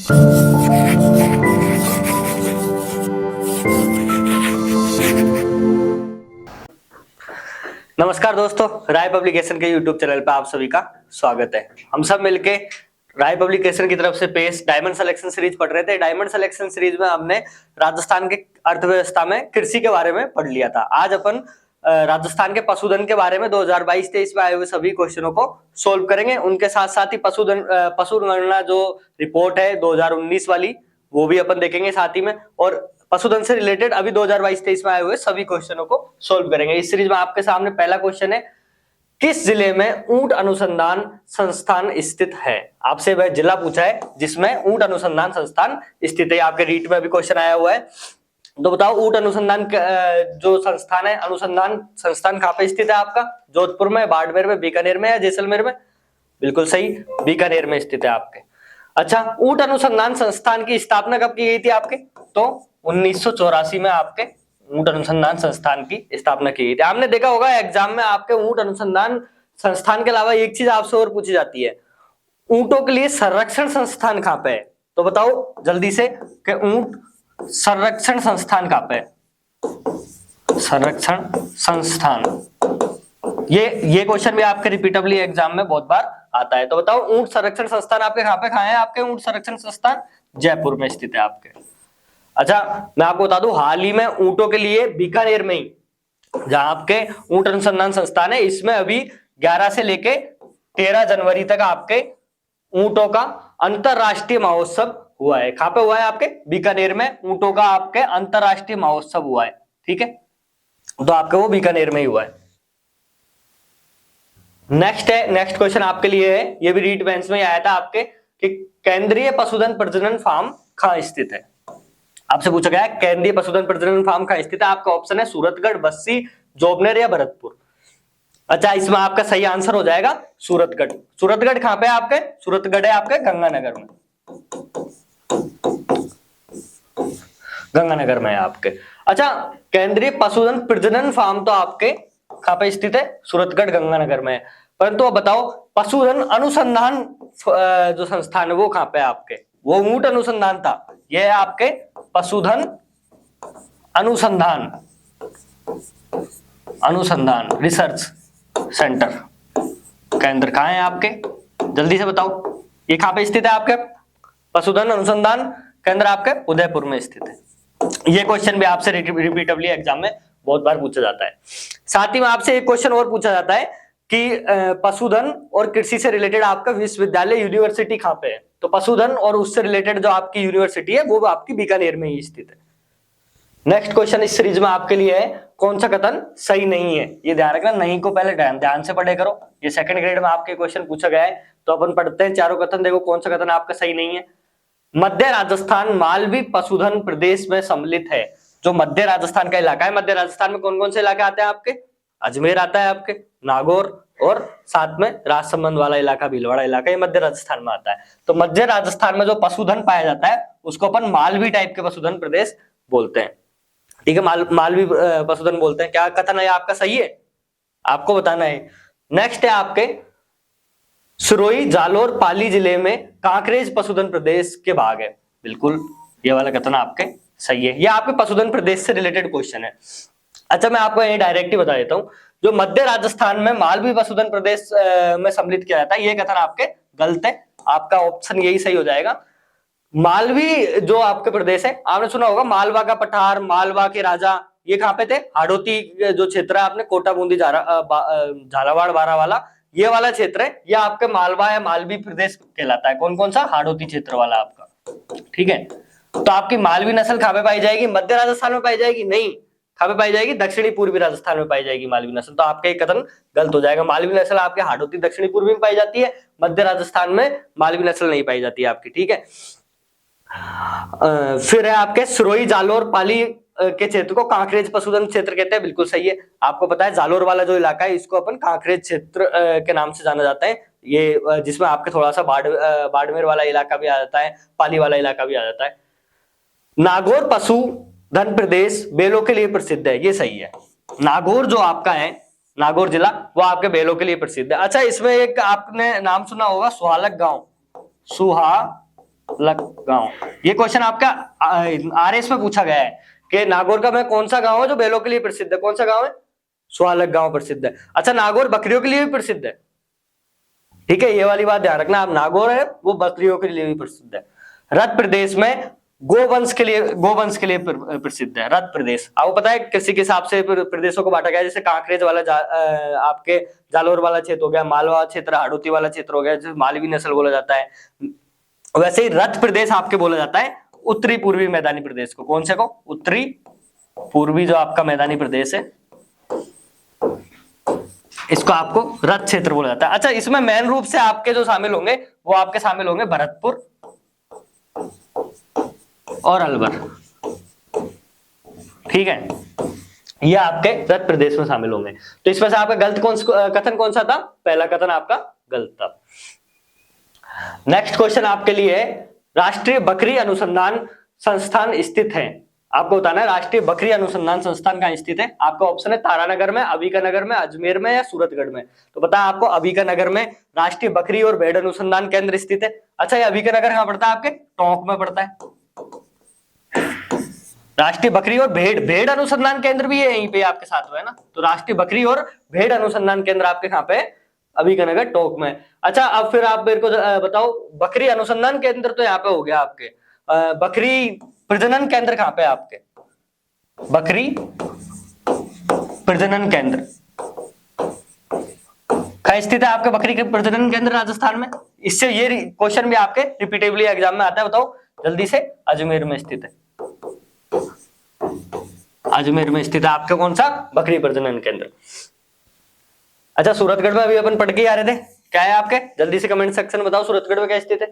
नमस्कार दोस्तों, राय पब्लिकेशन के यूट्यूब चैनल पर आप सभी का स्वागत है। हम सब मिलके राय पब्लिकेशन की तरफ से पेश डायमंड सिलेक्शन सीरीज पढ़ रहे थे। डायमंड सिलेक्शन सीरीज में हमने राजस्थान के अर्थव्यवस्था में कृषि के बारे में पढ़ लिया था। आज अपन राजस्थान के पशुधन के बारे में 2022-23 में आए हुए सभी क्वेश्चनों को सोल्व करेंगे। उनके साथ साथ ही पशु गणना जो रिपोर्ट है 2019 वाली, वो भी अपन देखेंगे साथ ही में, और पशुधन से रिलेटेड अभी 2022-23 में आए हुए सभी क्वेश्चनों को सोल्व करेंगे। इस सीरीज में आपके सामने पहला क्वेश्चन है, किस जिले में ऊंट अनुसंधान संस्थान स्थित है? आपसे वह जिला पूछा है जिसमें ऊंट अनुसंधान संस्थान स्थित है। आपके रीट में भी क्वेश्चन आया हुआ है, तो बताओ ऊंट अनुसंधान जो संस्थान है, अनुसंधान संस्थान कहाँ पे स्थित है आपका? जोधपुर में, बाड़मेर में, बीकानेर में या जैसलमेर में? बिल्कुल सही, बीकानेर में स्थित है आपके। अच्छा, ऊंट अनुसंधान संस्थान की स्थापना कब की गई थी आपके? तो 1984 में आपके ऊंट अनुसंधान संस्थान की स्थापना की गई थी। आपने देखा होगा एग्जाम में आपके ऊंट अनुसंधान संस्थान के अलावा एक चीज आपसे और पूछी जाती है, ऊंटों के लिए संरक्षण संस्थान कहाँ पे है? तो बताओ जल्दी से कि ऊंट संरक्षण संस्थान कहाँ पे है? संरक्षण संस्थान, ये क्वेश्चन भी आपके रिपीटेबली एग्जाम में बहुत बार आता है। तो बताओ ऊंट संरक्षण संस्थान आपके कहाँ है? आपके ऊंट संरक्षण संस्थान जयपुर में स्थित है आपके। अच्छा, मैं आपको बता दूं, हाल ही में ऊंटों के लिए बीकानेर में ही जहां आपके ऊंट अनुसंधान संस्थान है, इसमें अभी 11 से लेके 13 जनवरी तक आपके ऊंटों का अंतरराष्ट्रीय महोत्सव हुआ है। कहां पे हुआ है? आपके बीकानेर में ऊंटों का आपके अंतरराष्ट्रीय महोत्सव हुआ है। ठीक है, तो आपके वो बीकानेर में ही हुआ है। नेक्स्ट क्वेश्चन आपके लिए है, ये भी रीट बेंच में आया था आपके, कि केंद्रीय पशुधन प्रजनन फार्म कहां स्थित है? आपसे पूछा गया है केंद्रीय पशुधन प्रजनन फार्म कहां स्थित है। आपका ऑप्शन है सूरतगढ़, बस्सी, जोबनेर या भरतपुर। अच्छा, इसमें आपका सही आंसर हो जाएगा सूरतगढ़। सूरतगढ़ कहां पे है आपके? सूरतगढ़ है आपके गंगानगर में, गंगानगर में है आपके। अच्छा, केंद्रीय पशुधन प्रजनन फार्म तो आपके कहां पे स्थित है? सूरतगढ़, गंगानगर में है। परंतु अब बताओ पशुधन अनुसंधान जो संस्थान है वो कहां पे है आपके? वो ऊंट अनुसंधान था, ये है आपके पशुधन अनुसंधान रिसर्च सेंटर केंद्र कहां है आपके? जल्दी से बताओ, ये कहां पे स्थित है आपके? पशुधन अनुसंधान केंद्र आपके उदयपुर में स्थित है। ये क्वेश्चन भी आपसे रिपीटेडली एग्जाम में बहुत बार पूछा जाता है। साथ ही में आपसे एक क्वेश्चन और पूछा जाता है कि पशुधन और कृषि से रिलेटेड आपका विश्वविद्यालय यूनिवर्सिटी कहां पे है? तो पशुधन और उससे रिलेटेड जो आपकी यूनिवर्सिटी है वो आपकी बीकानेर में ही स्थित है। नेक्स्ट क्वेश्चन इस सीरीज में आपके लिए है, कौन सा कथन सही नहीं है? ये ध्यान रखना, नहीं को पहले ध्यान से पढ़े करो। ये सेकंड ग्रेड में आपके क्वेश्चन पूछा गया है, तो अपन पढ़ते हैं चारों कथन। देखो कौन सा कथन आपका सही नहीं है। मध्य राजस्थान मालवी पशुधन प्रदेश में सम्मिलित है। जो मध्य राजस्थान का इलाका है, मध्य राजस्थान में कौन कौन से इलाके आते हैं आपके? अजमेर आता है आपके, नागौर, और साथ में राजसमंद वाला इलाका, भीलवाड़ा इलाका, ये मध्य राजस्थान में आता है। तो मध्य राजस्थान में जो पशुधन पाया जाता है उसको अपन मालवी टाइप के पशुधन प्रदेश बोलते हैं। ठीक है, मालवी पशुधन बोलते हैं। क्या कथन है आपका सही है? आपको बताना है। नेक्स्ट है आपके सिरोही, जालोर, पाली जिले में कांकरेज पशुधन प्रदेश के भाग है। बिल्कुल, ये वाला कथन आपके सही है। ये आपके पशुधन प्रदेश से रिलेटेड क्वेश्चन है। अच्छा, मैं आपको ये डायरेक्ट ही बता देता हूं, जो मध्य राजस्थान में मालवी पशुधन प्रदेश में सम्मिलित किया जाता है, ये कथन आपके गलत है। आपका ऑप्शन यही सही हो जाएगा। मालवी जो आपके प्रदेश है, आपने सुना होगा मालवा का पठार, मालवा के राजा, ये कहां पे थे? हाड़ौती जो क्षेत्र है आपने, कोटा, बूंदी, झालावाड़, बारावाला, ये वाला क्षेत्र है, ये आपके मालवा या मालवी प्रदेश कहलाता है। कौन कौन सा? हाड़ौती क्षेत्र वाला आपका। ठीक है, तो आपकी मालवी नस्ल कहां पे पाई जाएगी? मध्य राजस्थान में पाई जाएगी? नहीं, कहां पे पाई जाएगी? दक्षिणी पूर्वी राजस्थान में पाई जाएगी मालवी नस्ल। तो आपका एक कथन गलत हो जाएगा। मालवी नस्ल आपके हाड़ौती दक्षिणी पूर्वी में पाई जाती है, मध्य राजस्थान में मालवी नस्ल नहीं पाई जाती है आपकी। ठीक है, फिर है आपके सिरोही, जालोर, पाली के क्षेत्र को कांकरेज पशुधन क्षेत्र कहते हैं। बिल्कुल सही है। आपको पता है जालोर वाला जो इलाका है इसको अपन कांकरेज क्षेत्र के नाम से जाना जाता है। ये जिसमें आपके थोड़ा सा बाड़मेर वाला इलाका भी आ जाता है, पाली वाला इलाका भी आ जाता है। नागौर पशुधन प्रदेश बेलों के लिए प्रसिद्ध है, ये सही है। नागौर जो आपका है, नागौर जिला, वो आपके बेलों के लिए प्रसिद्ध है। अच्छा, इसमें एक आपने नाम सुना होगा सुहालक गांव, सुहालक गांव। ये क्वेश्चन आपका आरएस में पूछा गया है कि नागौर का में कौन सा गांव है जो बैलों के लिए प्रसिद्ध है, कौन सा गांव है, स्वालक गांव प्रसिद्ध है। अच्छा, नागौर बकरियों के लिए भी प्रसिद्ध है, ठीक है, ये वाली बात ध्यान रखना, आप नागौर है वो बकरियों के लिए भी प्रसिद्ध है। रत प्रदेश में गोवंश के लिए प्रसिद्ध है रत प्रदेश। आपको पता है कृषि के हिसाब से प्रदेशों को बांटा गया है, जैसे कांकरेज वाला आपके जालोर वाला क्षेत्र हो गया, मालवा क्षेत्र, हाड़ौती वाला क्षेत्र हो गया, जैसे मालवी नस्ल बोला जाता है। वैसे ही रत प्रदेश आपके बोला जाता है उत्तरी पूर्वी मैदानी प्रदेश को। कौन से को? उत्तरी पूर्वी जो आपका मैदानी प्रदेश है इसको आपको रत क्षेत्र बोला जाता है। अच्छा, इसमें मेन रूप से आपके जो शामिल होंगे वो आपके शामिल होंगे भरतपुर और अलवर, ठीक है, ये आपके रत प्रदेश में शामिल होंगे। तो इसमें से आपका गलत कथन कौन सा था? पहला कथन आपका गलत था। नेक्स्ट क्वेश्चन आपके लिए है, राष्ट्रीय बकरी अनुसंधान संस्थान स्थित है। आपको बताना है राष्ट्रीय बकरी अनुसंधान संस्थान कहां स्थित है। आपका ऑप्शन है तारानगर में, अभिकानगर में, अजमेर में या सूरतगढ़ में। तो पता है आपको अभिकानगर में राष्ट्रीय बकरी और भेड़ अनुसंधान केंद्र स्थित है। अच्छा, ये अभिकानगर कहां पड़ता है? आपके टोंक में पड़ता है। राष्ट्रीय बकरी और भेड़ अनुसंधान केंद्र भी यहीं पे आपके साथ हुआ है ना। तो राष्ट्रीय बकरी और भेड़ अनुसंधान केंद्र आपके कहां पे? अभिकानगर, टोंक में। अच्छा, अब फिर आप मेरे को बताओ, बकरी अनुसंधान केंद्र तो यहाँ पे हो गया आपके, बकरी प्रजनन केंद्र कहां पे आपके? बकरी प्रजनन केंद्र कहां स्थित है आपके? बकरी के प्रजनन केंद्र राजस्थान में। इससे ये क्वेश्चन भी आपके रिपीटेबली एग्जाम में आता है, बताओ जल्दी से। अजमेर में स्थित है, अजमेर में स्थित है आपका कौन सा? बकरी प्रजनन केंद्र। अच्छा, सूरतगढ़ में अभी अपन पढ़ के आ रहे थे, क्या है आपके? जल्दी से कमेंट सेक्शन में बताओ सूरतगढ़ में क्या स्थित है।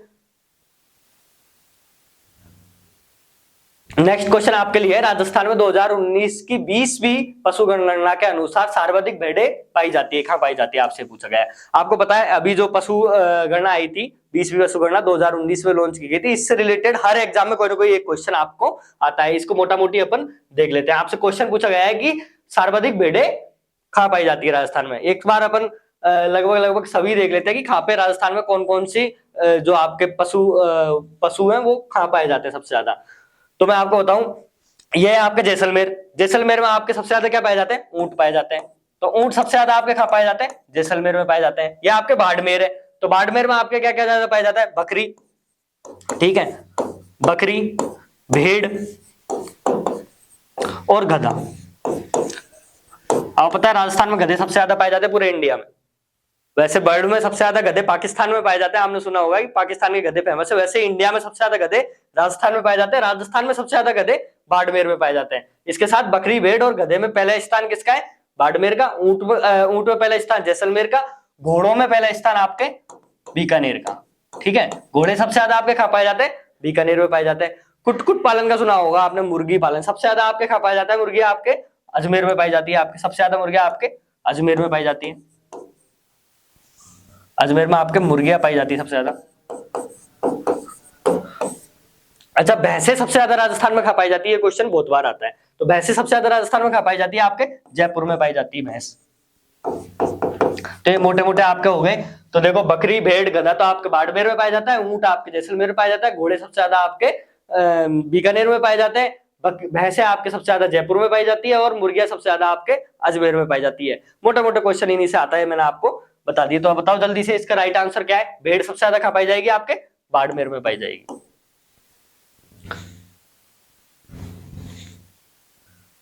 नेक्स्ट क्वेश्चन आपके लिए है, राजस्थान में 2019 की 20वीं पशु गणना के अनुसार सर्वाधिक भेड़ें पाई जाती है, कहां पाई जाती है, आपसे पूछा गया है। आपको पता है अभी जो पशु गणना आई थी, 20वीं पशु गणना 2019 में लॉन्च की गई थी। इससे रिलेटेड हर एग्जाम में कोई ना कोई एक क्वेश्चन आपको आता है, इसको मोटा मोटी अपन देख लेते हैं। आपसे क्वेश्चन पूछा गया है कि सर्वाधिक भेड़ें कहां पाई जाती है राजस्थान में। एक बार अपन लगभग सभी देख लेते हैं कि कहां पे राजस्थान में कौन कौन सी जो आपके पशु हैं वो कहां पाए जाते हैं सबसे ज्यादा। तो मैं आपको बताऊं, ये है आपके जैसलमेर में आपके सबसे ज्यादा क्या पाए जाते हैं? ऊंट पाए जाते हैं। तो ऊंट सबसे ज्यादा आपके कहां पाए जाते हैं? जैसलमेर में पाए जाते हैं। ये आपके बाड़मेर है, तो बाड़मेर में आपके क्या क्या ज्यादा पाया जाता है? बकरी, ठीक है, बकरी, भेड़ और गधा। आपको पता है राजस्थान में गधे सबसे ज्यादा पाए जाते हैं पूरे इंडिया में। वैसे वर्ल्ड में सबसे ज्यादा गधे पाकिस्तान में पाए जाते हैं, आपने सुना होगा कि पाकिस्तान के गधे फेमस है। वैसे इंडिया में सबसे ज्यादा गधे राजस्थान में पाए जाते हैं, राजस्थान में सबसे ज्यादा गधे बाड़मेर में पाए जाते हैं। इसके साथ बकरी, भेड़ और गधे में पहला स्थान किसका है? बाड़मेर का। ऊंट में पहला स्थान जैसलमेर का। घोड़ों में पहला स्थान आपके बीकानेर का, ठीक है। घोड़े सबसे ज्यादा आपके कहां पाए जाते हैं? बीकानेर में पाए जाते हैं। कुटकुट पालन का सुना होगा आपने, मुर्गी पालन सबसे ज्यादा आपके कहां पाया जाता है? मुर्गी आपके अजमेर में पाई जाती है। आपके सबसे ज्यादा मुर्गियां आपके अजमेर में पाई जाती है। अजमेर में आपके मुर्गियां पाई जाती है सबसे ज्यादा। अच्छा, भैंसे सबसे ज्यादा राजस्थान में कहां पाई जाती है? क्वेश्चन बहुत बार आता है। तो भैंसे सबसे ज्यादा राजस्थान में कहां पाई जाती है? आपके जयपुर में पाई जाती है भैंस। तो ये मोटे मोटे आपके हो गए। तो देखो, बकरी, भेड़, गधा तो आपके बाड़मेर में पाया जाता है, ऊंट आपके जैसलमेर में पाया जाता है, घोड़े सबसे ज्यादा आपके बीकानेर में पाए जाते हैं, भैंसे आपके सबसे ज्यादा जयपुर में पाई जाती है और मुर्गियां सबसे ज्यादा आपके अजमेर में पाई जाती है। मोटे मोटे क्वेश्चन इन्हीं से आता है, मैंने आपको बता दिया। तो अब बताओ जल्दी से इसका राइट आंसर क्या है? भेड़ सबसे ज्यादा कहां पाई जाएगी? आपके बाड़मेर में पाई जाएगी।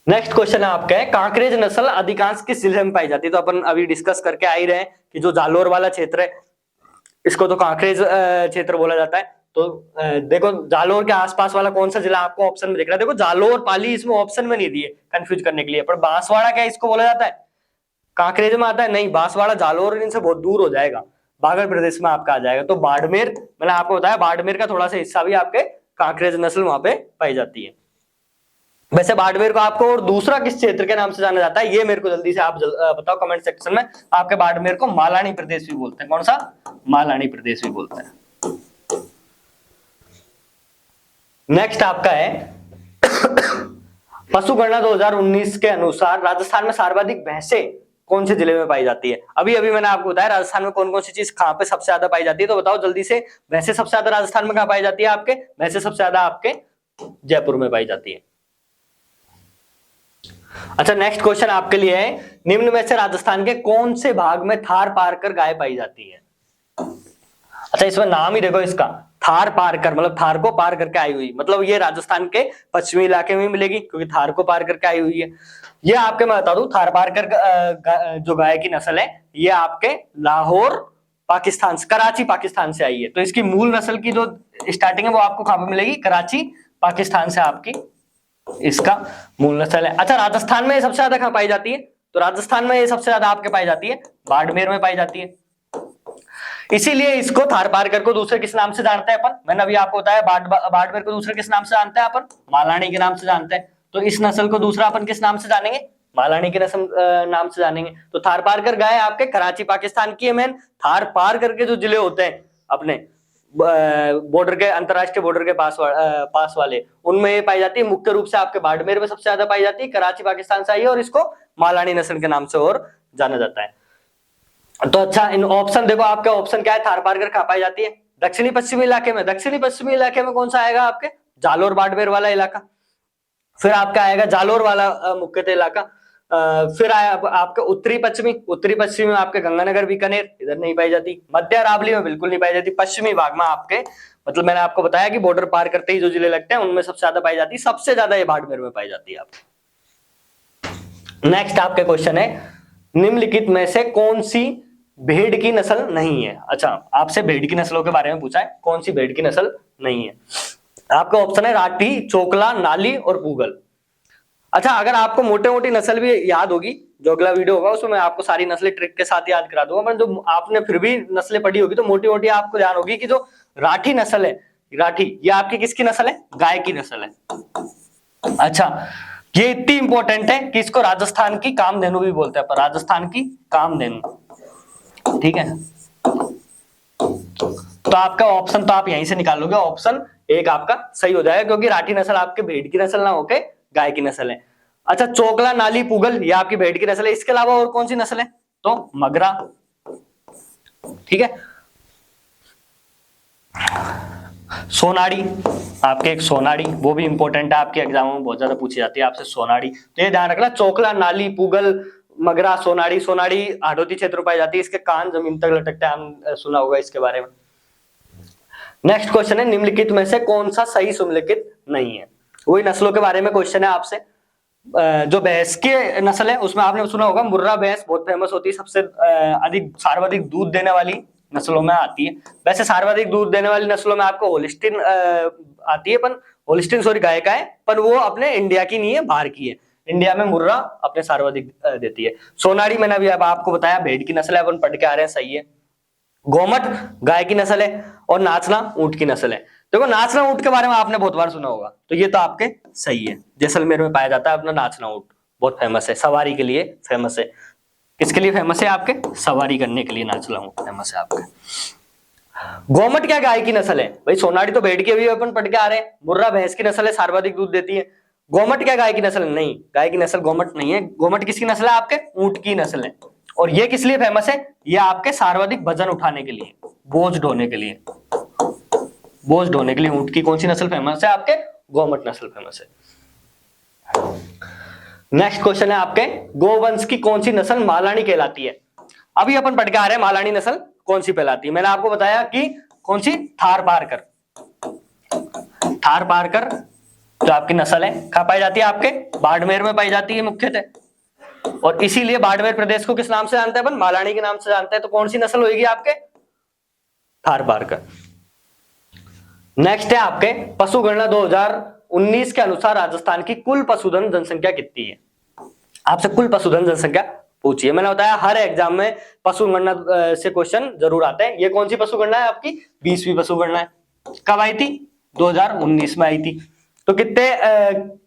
नेक्स्ट क्वेश्चन है आपका, कांकरेज नस्ल अधिकांश किस जिले में पाई जाती है? तो अपन अभी डिस्कस करके आ ही रहे हैं कि जो जालोर वाला क्षेत्र है इसको तो कांकरेज क्षेत्र बोला जाता है। तो देखो, जालोर के आसपास वाला कौन सा जिला आपको ऑप्शन में दिख रहा है? देखो, जालोर, पाली इसमें ऑप्शन में नहीं दिए कंफ्यूज करने के लिए। पर बांसवाड़ा क्या इसको बोला जाता है? कांकरेज में आता है? नहीं, बांसवाड़ा जालोर इनसे बहुत दूर हो जाएगा, बागल प्रदेश में आपका आ जाएगा। तो बाड़मेर, मैंने आपको बताया बाड़मेर का थोड़ा सा हिस्सा भी आपके कांकरेज नस्ल वहां पे पाई जाती है। वैसे बाड़मेर को आपको और दूसरा किस क्षेत्र के नाम से जाना जाता है, ये मेरे को जल्दी से आप बताओ कमेंट सेक्शन में। आपके बाड़मेर को मालानी प्रदेश भी बोलते हैं। कौन सा? मालानी प्रदेश भी बोलते हैं। नेक्स्ट आपका है पशु गणना 2019 के अनुसार राजस्थान में सर्वाधिक भैंसे कौन से जिले में पाई जाती है? अभी अभी मैंने आपको बताया राजस्थान में कौन कौन सी चीज कहाँ पे सबसे ज्यादा पाई जाती है, तो बताओ जल्दी से। भैंसे सबसे ज्यादा राजस्थान में कहाँ पाई जाती है आपके? भैंसे सबसे ज्यादा आपके जयपुर में पाई जाती है। अच्छा, नेक्स्ट क्वेश्चन आपके लिए है, निम्न में से राजस्थान के कौन से भाग में थार पारकर गाय पाई जाती है? अच्छा, इसमें नाम ही देखो इसका, थार पार कर, मतलब थार को पार करके आई हुई, मतलब ये राजस्थान के पश्चिमी इलाके में मिलेगी क्योंकि थार को पार करके आई हुई है। ये आपके मैं बता दूं, थार पार कर जो गाय की नस्ल है ये आपके लाहौर पाकिस्तान, कराची पाकिस्तान से आई है। तो इसकी मूल नस्ल की जो स्टार्टिंग है वो आपको कहां पर मिलेगी? कराची पाकिस्तान से आपकी इसका मूल नस्ल है। अच्छा, राजस्थान में सबसे ज्यादा कहां पाई जाती है? तो राजस्थान में ये सबसे ज्यादा आपके पाई जाती है बाड़मेर में पाई जाती है। इसीलिए इसको थार पारकर को दूसरे किस नाम से जानते हैं अपन? मैंने अभी आपको बताया बाड़मेर को दूसरे किस नाम से जानते हैं अपन? मालानी के नाम से जानते हैं। तो इस नस्ल को दूसरा अपन किस नाम से जानेंगे? मालानी के नस्ल नाम से जानेंगे। तो थार पारकर गाय आपके कराची पाकिस्तान की है मेन। थार पार करके जो जिले होते हैं अपने बॉर्डर के, अंतरराष्ट्रीय बॉर्डर के पास वाले, उनमें ये पाई जाती है। मुख्य रूप से आपके बाड़मेर में सबसे ज्यादा पाई जाती है, कराची पाकिस्तान से आई है और इसको मालानी नस्ल के नाम से और जाना जाता है। तो अच्छा, इन ऑप्शन देखो, आपका ऑप्शन क्या है? थार पारकर कहां पाई जाती है? दक्षिणी पश्चिमी इलाके में। दक्षिणी पश्चिमी इलाके में कौन सा आएगा आपके? जालोर बाड़मेर वाला इलाका। फिर आपका आएगा जालोर वाला मुख्यतः इलाका। फिर आया आपका उत्तरी पश्चिमी में आपके गंगानगर बीकानेर, इधर नहीं पाई जाती। मध्य अरावली में बिल्कुल नहीं पाई जाती। पश्चिमी भाग में आपके, मतलब मैंने आपको बताया कि बॉर्डर पार करते ही जो जिले लगते हैं उनमें सबसे ज्यादा पाई जाती है। सबसे ज्यादा ये बाड़मेर में पाई जाती है आपको। नेक्स्ट आपके क्वेश्चन है, निम्नलिखित में से कौन सी भेड़ की नस्ल नहीं है? अच्छा, आपसे भेड़ की नस्लों के बारे में पूछा है, कौन सी भेड़ की नस्ल नहीं है? आपका ऑप्शन है राठी, चोकला, नाली और पूगल। अच्छा, अगर आपको मोटे मोटी नस्ल भी याद होगी, जो अगला वीडियो होगा उसमें मैं आपको सारी नस्लें ट्रिक के साथ याद करा दूंगा, पर जो आपने फिर भी नस्लें पढ़ी होगी तो मोटी मोटी आपको ध्यान होगी कि जो राठी नस्ल है, राठी ये आपकी किसकी नस्ल है? गाय की नस्ल है। अच्छा, ये इतनी इंपॉर्टेंट है कि इसको राजस्थान की कामधेनु भी बोलते हैं, पर राजस्थान की कामधेनु, ठीक है। तो आपका ऑप्शन तो आप यहीं से निकालोगे, ऑप्शन एक आपका सही हो जाएगा, क्योंकि राठी नस्ल आपके भेड़ की नस्ल ना होके गाय की नस्ल है। अच्छा, चोकला, नाली, पुगल ये आपकी भेड़ की नस्ल है। इसके अलावा और कौन सी नस्ल है? तो मगरा, ठीक है। सोनाड़ी, आपके एक सोनाड़ी, वो भी इंपॉर्टेंट है, आपके एग्जामों में बहुत ज्यादा पूछी जाती है आपसे सोनाड़ी। तो ये ध्यान रखना, चोकला, नाली, पुगल, मगरा, सोनाड़ी। सोनाड़ी हाडोती क्षेत्र में पाई जाती है, इसके कान जमीन तक लटकते हैं, हम सुना होगा इसके बारे में। नेक्स्ट क्वेश्चन है, निम्नलिखित में से कौन सा सही सुमेलित नहीं है? वही नस्लों के बारे में क्वेश्चन है आपसे। जो भैंस की नस्ल है उसमें आपने सुना होगा मुर्रा भैंस बहुत फेमस होती है, सबसे अधिक सर्वाधिक दूध देने वाली नस्लों में आती है। वैसे सर्वाधिक दूध देने वाली नस्लों में आपको होलिस्टीन आती है, पर होलिस्टीन सॉरी गाय का है, पर वो अपने इंडिया की नहीं है, बाहर की है। इंडिया में मुर्रा अपने सर्वाधिक देती है। सोनाड़ी मैंने अभी अब आपको बताया भेड़ की नस्ल है, अपन पढ़ के आ रहे हैं, सही है। गोमट गाय की नस्ल है और नाचना ऊंट की नस्ल है। देखो, नाचना ऊंट के बारे में आपने बहुत बार सुना होगा, तो ये तो आपके सही है। जैसलमेर में पाया जाता है अपना नाचना ऊंट, बहुत फेमस है, सवारी के लिए फेमस है। किसके लिए फेमस है? आपके सवारी करने के लिए नाचना ऊंट फेमस है आपके। गोमट क्या गाय की नस्ल है? भाई सोनाड़ी तो भेड़ की अभी अपन पढ़ के आ रहे हैं, मुर्रा भैंस की नस्ल है, सर्वाधिक दूध देती है। गोमट क्या गाय की नस्ल? नहीं, गाय की नस्ल गोमट नहीं है। गोमट किसकी नस्ल है? आपके ऊंट की नस्ल है। और ये किस लिए फेमस है? ये आपके सर्वाधिक वजन उठाने के लिए, बोझ ढोने के लिए, बोझ ढोने के लिए ऊंट की कौन सी नस्ल फेमस है? आपके गोमट नस्ल फेमस है। नेक्स्ट क्वेश्चन है आपके, गोवंश की कौन सी नस्ल मालानी कहलाती है? अभी अपन पढ़ के आ रहे हैं मालानी नस्ल कौन सी कहलाती है। मैंने आपको बताया कि कौन सी? थार पारकर। थार पारकर जो आपकी नस्ल है कहां पाई जाती है? आपके बाड़मेर में पाई जाती है मुख्यतः, और इसीलिए बाड़मेर प्रदेश को किस नाम से जानते हैं अपन? मालानी के नाम से जानते हैं। तो कौन सी नस्ल होगी आपके? थार पारकर। नेक्स्ट है आपके, पशुगणना 2019 के अनुसार राजस्थान की कुल पशुधन जनसंख्या कितनी है? आपसे कुल पशुधन जनसंख्या पूछिए। मैंने बताया हर एग्जाम में पशुगणना से क्वेश्चन जरूर आते हैं। ये कौन सी पशुगणना है आपकी? 20वीं पशुगणना है। कब आई थी? 2019 में आई थी। तो कितने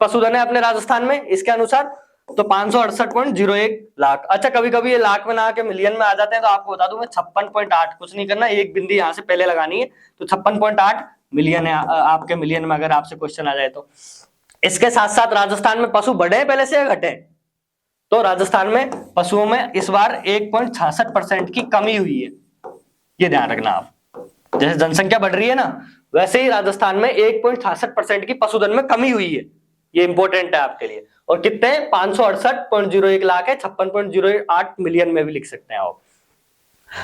पशुधन है अपने राजस्थान में इसके अनुसार? तो 568.01 लाख। अच्छा, कभी कभी ये लाख में ना आके मिलियन में आ जाते हैं, तो आपको बता दूं मैं 56.8, कुछ नहीं करना, एक बिंदी यहां से पहले लगानी है, तो 56.8 मिलियन है आपके मिलियन में, अगर आपसे क्वेश्चन आ जाए तो। इसके साथ साथ राजस्थान में पशु बढ़े पहले से या घटे? तो राजस्थान में पशुओं में इस बार 1.66% की कमी हुई है, ये ध्यान रखना आप। जैसे जनसंख्या बढ़ रही है ना, वैसे ही राजस्थान में 1.66% की पशुधन में कमी हुई है, ये इंपॉर्टेंट है आपके लिए। और कितने 568.01 लाख है, 56.08 मिलियन में भी लिख सकते हैं आप।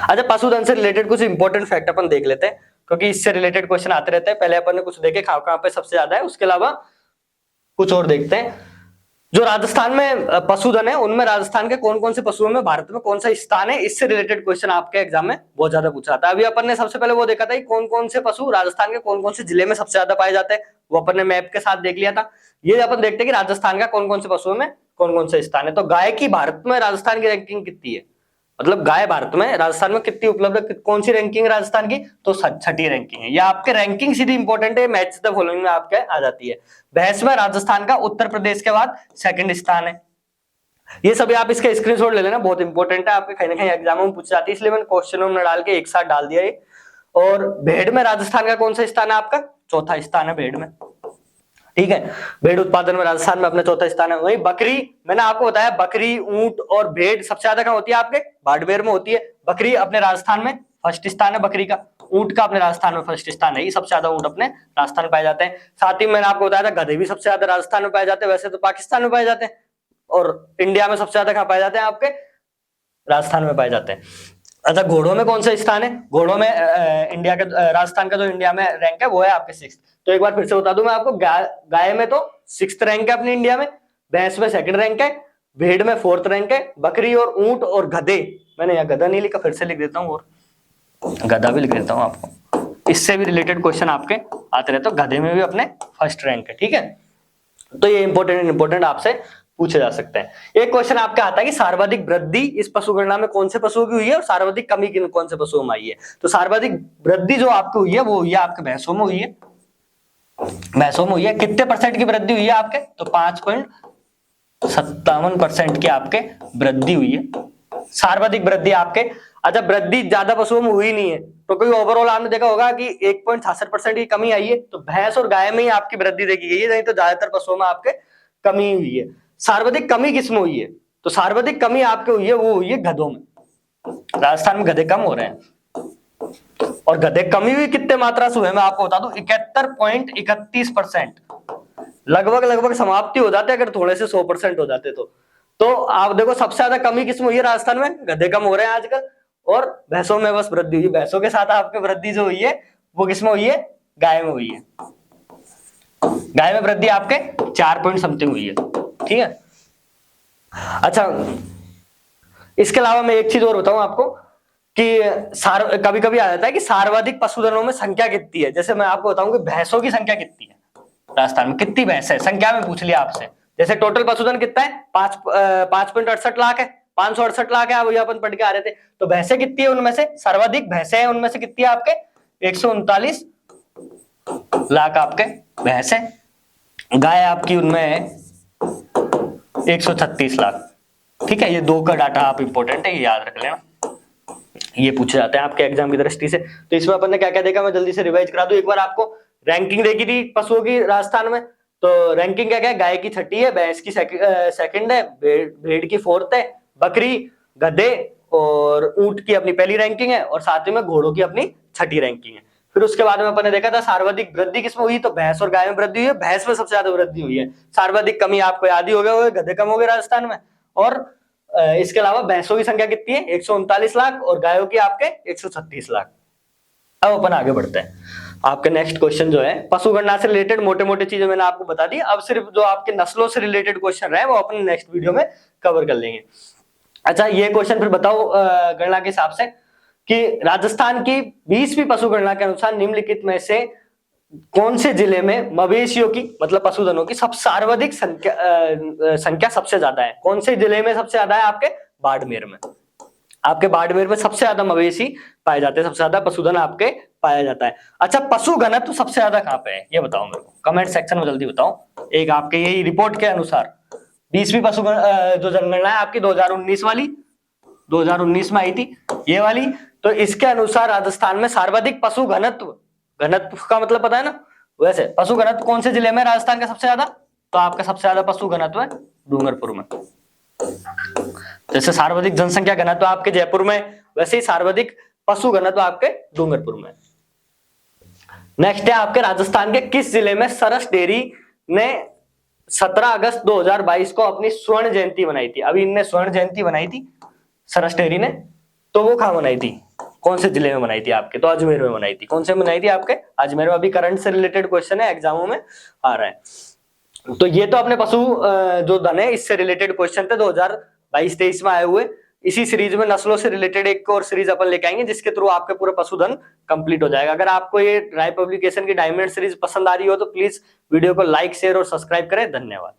अच्छा, पशुधन से रिलेटेड कुछ इंपॉर्टेंट फैक्ट अपन देख लेते हैं, क्योंकि इससे रिलेटेड क्वेश्चन आते रहते हैं। पहले अपन ने कुछ देखे कहां पे सबसे ज्यादा है, उसके अलावा कुछ और देखते हैं। जो राजस्थान में पशुधन है, उनमें राजस्थान के कौन कौन से पशुओं में भारत में कौन सा स्थान है, इससे रिलेटेड क्वेश्चन आपके एग्जाम में बहुत ज्यादा पूछा था। अभी अपन ने सबसे पहले वो देखा था कि कौन कौन से पशु राजस्थान के कौन कौन से जिले में सबसे ज्यादा पाए जाते हैं, वो अपन ने मैप के साथ देख लिया था। ये अपन देखते हैं कि राजस्थान का कौन कौन से पशुओं में कौन कौन से स्थान है। तो गाय की भारत में राजस्थान की रैंकिंग कितनी है, मतलब गाय भारत में राजस्थान में कितनी उपलब्ध है, कौन सी रैंकिंग है राजस्थान की, तो 6ठी रैंकिंग है। या आपके रैंकिंग सीधी इंपॉर्टेंट है, मैच द फॉलोइंग में आपके आ जाती है। भैंस में राजस्थान का उत्तर प्रदेश के बाद 2nd स्थान है। ये सभी आप इसके स्क्रीनशॉट ले लेना, बहुत इंपॉर्टेंट है, आपके कहीं ना कहीं एग्जाम में पूछ जाती है, इसलिए मैंने क्वेश्चनों में डाल के एक साथ डाल दिया है। और भेड़ में राजस्थान का कौन सा स्थान है आपका, 4था स्थान है भेड़ में, ठीक है। भेड़ उत्पादन में राजस्थान में अपने 4था स्थान है। वही बकरी, मैंने आपको बताया बकरी, ऊंट और भेड़ सबसे ज्यादा कहां होती है, आपके बाड़मेर में होती है। बकरी अपने राजस्थान में 1st स्थान है बकरी का, ऊंट का अपने राजस्थान में 1st स्थान है, ये सबसे ज्यादा ऊंट अपने राजस्थान में पाए जाते हैं। साथ ही मैंने आपको बताया था गधे भी सबसे ज्यादा राजस्थान में पाए जाते हैं, वैसे तो पाकिस्तान में पाए जाते हैं, और इंडिया में सबसे ज्यादा कहां पाए जाते हैं, आपके राजस्थान में पाए जाते हैं। अच्छा, घोड़ों में कौन सा स्थान है, घोड़ों में इंडिया का राजस्थान का जो इंडिया में रैंक है वो है आपके 6th। तो एक बार फिर से बता दूं मैं आपको, गाय में तो 6th रैंक है अपनी इंडिया में, भैंस में 2nd रैंक है, भेड़ में 4th रैंक है, बकरी और ऊंट और गधे, मैंने यहाँ गधा नहीं लिखा, फिर से लिख देता हूँ और गधा भी लिख देता हूँ आपको, इससे भी रिलेटेड क्वेश्चन आपके आते रहते, तो गधे में भी अपने 1st रैंक है, ठीक है। तो ये इंपॉर्टेंट आपसे पूछे जा सकते हैं। एक क्वेश्चन आपका आता है कि सर्वाधिक वृद्धि इस पशु गणना में कौन से पशुओं की हुई है और सर्वाधिक कमी कौन से पशुओं में आई है। तो सर्वाधिक वृद्धि जो आपकी हुई है वो हुई है आपके भैंसों में हुई है, भैंसों में हुई है। कितने % की वृद्धि हुई है आपके, तो 5.57% की आपके वृद्धि हुई है, सर्वाधिक वृद्धि आपके। अच्छा, वृद्धि ज्यादा पशुओं में हुई नहीं है, तो कोई ओवरऑल आपने देखा होगा कि 1.66% की कमी आई है, तो भैंस और गाय में ही आपकी वृद्धि देखी गई है, नहीं तो ज्यादातर पशुओं में आपके कमी हुई है। सर्वाधिक कमी किसमें हुई है, तो सर्वाधिक कमी आपके हुई है वो हुई है गधों में। राजस्थान में गधे कम हो रहे हैं, और गधे कमी हुई कितने मात्रा से हुए मैं आपको बता दूं, 71.31%, लगभग समाप्ति हो जाते अगर थोड़े से 100% हो जाते तो आप देखो सबसे ज्यादा कमी किसमें हुई है राजस्थान में, गधे कम हो रहे हैं आजकल, और भैंसों में बस वृद्धि हुई। भैंसों के साथ आपकी वृद्धि जो हुई है वो किसमें हुई है, गाय में हुई है। गाय में वृद्धि आपके 4 पॉइंट समथिंग हुई है, ठीक है। अच्छा, इसके अलावा मैं एक चीज और बताऊं आपको कि कभी कभी आ जाता है कि सर्वाधिक पशुधनों में संख्या कितनी है। जैसे मैं आपको बताऊं कि भैंसों की संख्या कितनी है राजस्थान में, कितनी भैंस है, संख्या में पूछ लिया आपसे। जैसे टोटल पशुधन कितना है, 5.68 लाख है, 568 लाख है, अब ये अपन पढ़ के आ रहे थे। तो भैंसें कितनी है उनमें से, सर्वाधिक भैंसें हैं उनमें से कितनी है आपके, 139 लाख आपके भैंस है। गाय आपकी उनमें है 136 लाख, ठीक है। ये 2 का डाटा आप इंपॉर्टेंट है, ये याद रख लेना, ये पूछे जाते हैं आपके एग्जाम की दृष्टि से। तो इसमें अपन ने क्या क्या देखा, मैं जल्दी से रिवाइज करा दूं। एक बार आपको रैंकिंग देखी थी पशुओं की राजस्थान में, तो रैंकिंग क्या क्या है, गाय की 6ठी है, भैंस की 2nd है, भेड़ की 4th है, बकरी, गधे और ऊंट की अपनी पहली रैंकिंग है, और साथ ही में घोड़ों की अपनी 6ठी रैंकिंग है। फिर उसके बाद में अपन ने देखा था सर्वाधिक वृद्धि किसमें हुई, तो भैंस और गाय में वृद्धि हुई है, भैंस में सबसे ज्यादा वृद्धि हुई है। सर्वाधिक कमी आपको याद ही हो गया, गधे कम हो गए राजस्थान में। और इसके अलावा भैंसों की संख्या कितनी है, 139 लाख, और गायों की आपके 136 लाख। अब अपन आगे बढ़ते हैं। आपके नेक्स्ट क्वेश्चन जो है पशु गणना से रिलेटेड मोटे मोटे चीजें मैंने आपको बता दी, अब सिर्फ जो आपके नस्लों से रिलेटेड क्वेश्चन रहे वो अपन नेक्स्ट वीडियो में कवर कर लेंगे। अच्छा, ये क्वेश्चन फिर बताओ गणना के हिसाब से कि राजस्थान की 20वीं पशु गणना के अनुसार निम्नलिखित में से कौन से जिले में मवेशियों की मतलब पशुधनों की सब सर्वाधिक संख्या सबसे ज्यादा है, कौन से जिले में सबसे ज्यादा है, आपके बाड़मेर में। आपके बाड़मेर में सबसे ज्यादा मवेशी पाए जाते हैं, सबसे ज्यादा पशुधन आपके पाया जाता है। अच्छा, पशु घनत्व सबसे ज्यादा कहाँ पे है ये बताओ मेरे को, कमेंट सेक्शन में जल्दी बताओ। एक आपके यही रिपोर्ट के अनुसार 20वीं पशु जो जनगणना है आपकी 2019 वाली, 2019 में आई थी ये वाली, तो इसके अनुसार राजस्थान में सर्वाधिक पशु घनत्व, घनत्व का मतलब पता है ना, वैसे पशु घनत्व कौन से जिले में राजस्थान का सबसे ज्यादा, तो आपका सबसे ज्यादा पशु घनत्व है डूंगरपुर में। जैसे सर्वाधिक जनसंख्या घनत्व आपके जयपुर में, वैसे ही सर्वाधिक पशु घनत्व आपके डूंगरपुर में। नेक्स्ट है आपके राजस्थान के किस जिले में सरस डेयरी ने 17 अगस्त 2022 को अपनी स्वर्ण जयंती मनाई थी। अभी इनने स्वर्ण जयंती मनाई थी सरस डेयरी ने, तो वो कहां मनाई थी, कौन से जिले में मनाई थी आपके, तो अजमेर में मनाई थी। कौन से मनाई थी आपके, अजमेर में। अभी करंट से रिलेटेड क्वेश्चन है, एग्जामों में आ रहा है। तो ये तो अपने पशु जो धन है इससे रिलेटेड क्वेश्चन थे 2022-23 में आए हुए। इसी सीरीज में नस्लों से रिलेटेड एक और सीरीज अपन लेके आएंगे जिसके थ्रू आपके पूरे पशुधन कंप्लीट हो जाएगा। अगर आपको ये राय पब्लिकेशन की डायमंड सीरीज पसंद आ रही हो तो प्लीज वीडियो को लाइक, शेयर और सब्सक्राइब करें। धन्यवाद।